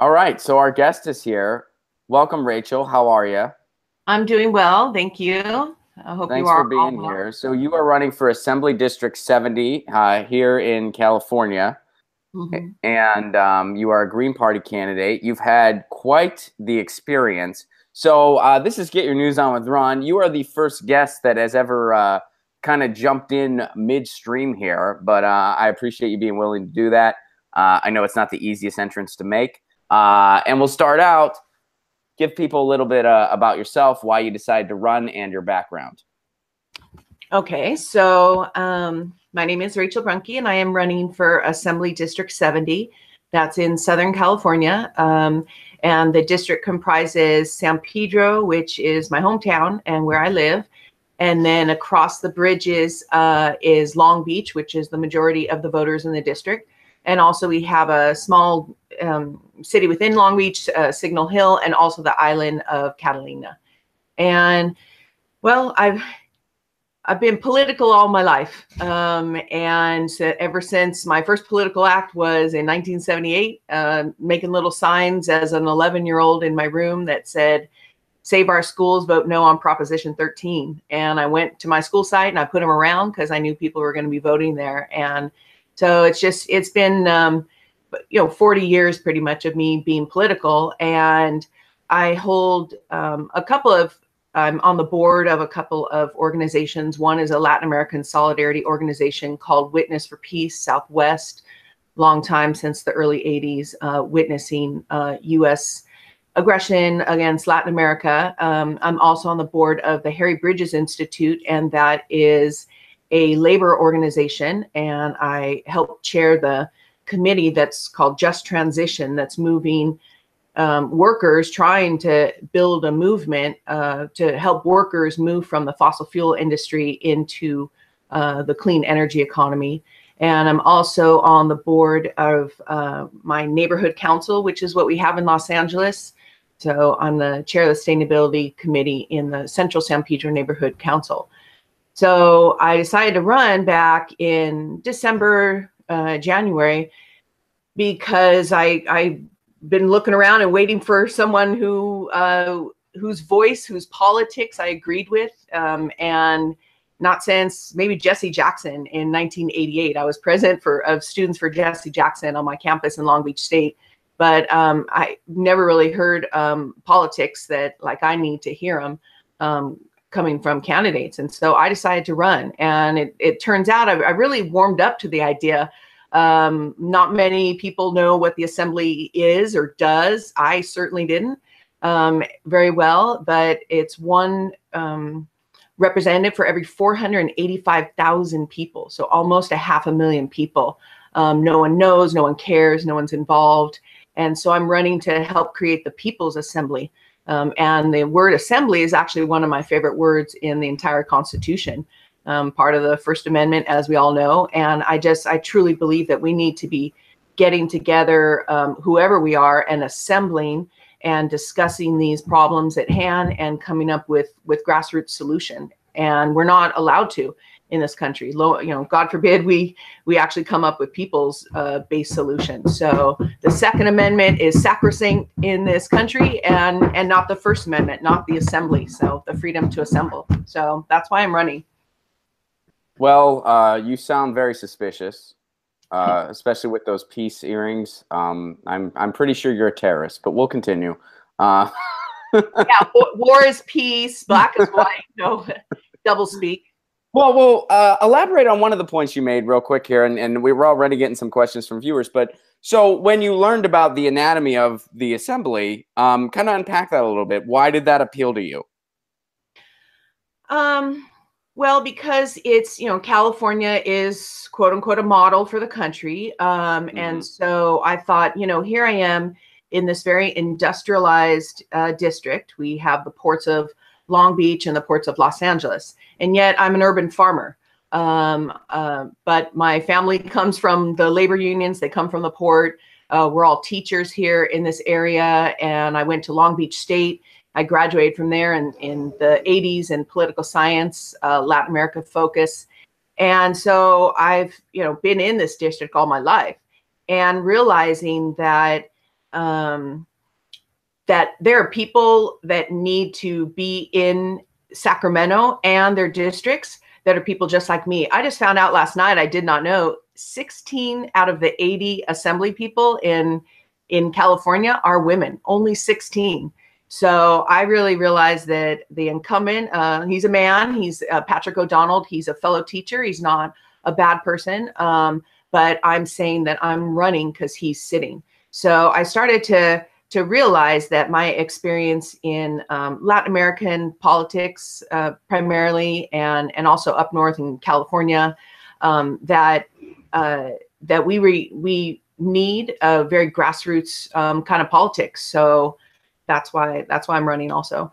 All right, so our guest is here. Welcome, Rachel. How are you? I'm doing well, thank you. I hope you Thanks for are all being well. here. So you are running for Assembly District 70 here in California, Mhm. and you are a Green Party candidate. You've had quite the experience. So this is Get Your News On with Ron. You are the first guest that has ever kind of jumped in midstream here, but I appreciate you being willing to do that. I know it's not the easiest entrance to make. And we'll start out. Give people a little bit about yourself, why you decided to run, and your background. Okay, so my name is Rachel Bruhnke, and I am running for Assembly District 70. That's in Southern California. And the district comprises San Pedro, which is my hometown and where I live. And then across the bridges is Long Beach, which is the majority of the voters in the district. And also we have a small city within Long Beach, Signal Hill, and also the island of Catalina. And well, I've been political all my life. And ever since my first political act was in 1978, making little signs as an 11-year-old in my room that said, "Save our schools, vote no on Proposition 13." And I went to my school site and I put them around because I knew people were going to be voting there. And so it's been, 40 years pretty much of me being political. And I hold I'm on the board of a couple of organizations. One is a Latin American solidarity organization called Witness for Peace Southwest, long time since the early 80s, witnessing U.S. aggression against Latin America. I'm also on the board of the Harry Bridges Institute, and that is a labor organization. And I help chair the committee that's called Just Transition, that's moving workers, trying to build a movement to help workers move from the fossil fuel industry into the clean energy economy. And I'm also on the board of my neighborhood council, which is what we have in Los Angeles. So I'm the chair of the sustainability committee in the Central San Pedro Neighborhood Council. So I decided to run back in December, January, because I've been looking around and waiting for someone whose voice, whose politics I agreed with, and not since maybe Jesse Jackson in 1988. I was president of students for Jesse Jackson on my campus in Long Beach State, but I never really heard politics that like I need to hear them coming from candidates. And so I decided to run, and it turns out I really warmed up to the idea. Not many people know what the assembly is or does. I certainly didn't very well, but it's one representative for every 485,000 people. So almost 500,000 people. No one knows, no one cares, no one's involved. And so I'm running to help create the People's Assembly. And the word assembly is actually one of my favorite words in the entire Constitution. Part of the First Amendment, as we all know. And I truly believe that we need to be getting together, whoever we are, and assembling and discussing these problems at hand and coming up with grassroots solution. And we're not allowed to in this country. God forbid we actually come up with people's based solutions. So the Second Amendment is sacrosanct in this country, and not the First Amendment, not the assembly. So the freedom to assemble. So that's why I'm running. Well, you sound very suspicious, especially with those peace earrings. I'm pretty sure you're a terrorist, but we'll continue. Yeah, war is peace, black is white. No, double speak. Well, we'll elaborate on one of the points you made real quick here, and we were already getting some questions from viewers. But so when you learned about the anatomy of the assembly, kind of unpack that a little bit. Why did that appeal to you? Well, because it's, California is quote unquote a model for the country. And so I thought, here I am in this very industrialized district. We have the ports of Long Beach and the ports of Los Angeles. And yet I'm an urban farmer. But my family comes from the labor unions. They come from the port. We're all teachers here in this area. And I went to Long Beach State. I graduated from there in the 80s in political science, Latin America focus. And so I've, been in this district all my life, and realizing that that there are people that need to be in Sacramento and their districts that are people just like me. I just found out last night, I did not know, 16 out of the 80 assembly people in California are women, only 16. So I really realized that the incumbent, he's a man, he's Patrick O'Donnell, he's a fellow teacher, he's not a bad person, but I'm saying that I'm running because he's sitting. So I started to realize that my experience in Latin American politics primarily, and also up north in California, that we need a very grassroots kind of politics. So that's why I'm running also.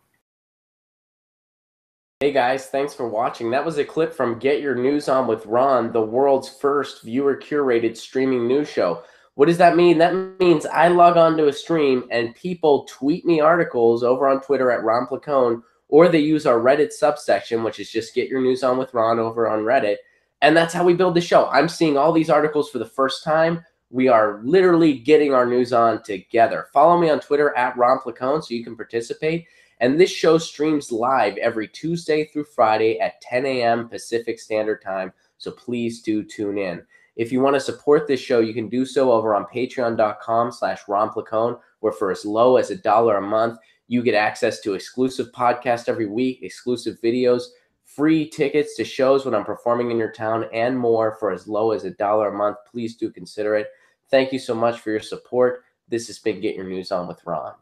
Hey guys, thanks for watching. That was a clip from Get Your News On with Ron, the world's first viewer-curated streaming news show. What does that mean? That means I log on to a stream and people tweet me articles over on Twitter at Ron Placone, or they use our Reddit subsection, which is just Get Your News On with Ron over on Reddit. And that's how we build the show. I'm seeing all these articles for the first time. We are literally getting our news on together. Follow me on Twitter at Ron Placone so you can participate. And this show streams live every Tuesday through Friday at 10 a.m. Pacific Standard Time. So please do tune in. If you want to support this show, you can do so over on patreon.com/Ron Placone, where for as low as $1 a month, you get access to exclusive podcasts every week, exclusive videos, free tickets to shows when I'm performing in your town, and more for as low as $1 a month. Please do consider it. Thank you so much for your support. This has been Get Your News On with Ron.